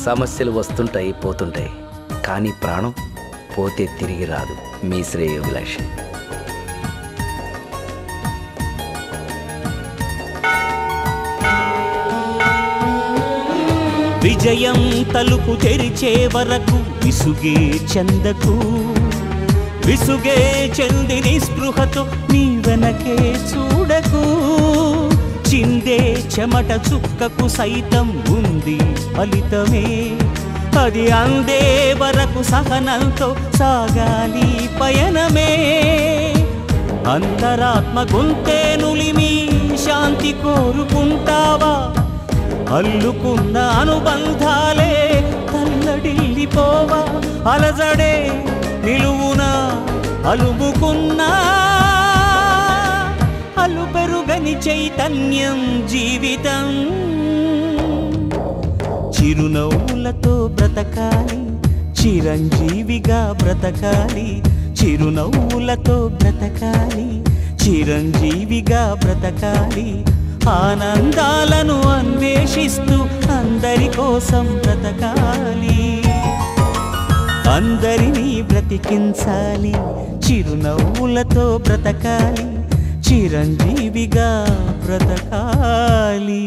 సమస్యలు వస్తుంటాయి పోతుంటాయి, కానీ ప్రాణం పోతే తిరిగి రాదు. మీ శ్రేయోభిలాషి. విజయం తలుపు తెరిచే వరకు విసుగే చెందకు, విసుగే చెంది నిస్పృహతో నీ వెనకే చూడకు. చిందే చెమట చుక్కకు సైతం ఉంది ఫలితమే, అది అందే వరకు సహనంతో సాగాలి పయనమే. అంతరాత్మ గొంతే నులిమి శాంతి కోరుకుంటావా? అల్లుకున్న అనుబంధాలే తల్లడిల్లిపోవా? అలజడే నిలువున అలుముకున్నా అలు పెరుగని చైతన్యం జీవితం. చిరునవ్వులతో బ్రతకాలి, చిరంజీవిగా బ్రతకాలి. చిరునవ్వులతో బ్రతకాలి, చిరంజీవిగా బ్రతకాలి. ఆనందాలను అన్వేషిస్తూ అందరి కోసం బ్రతకాలి, అందరినీ బ్రతికించాలి. చిరునవ్వులతో బ్రతకాలి, చిరంజీవిగా బ్రతకాలి.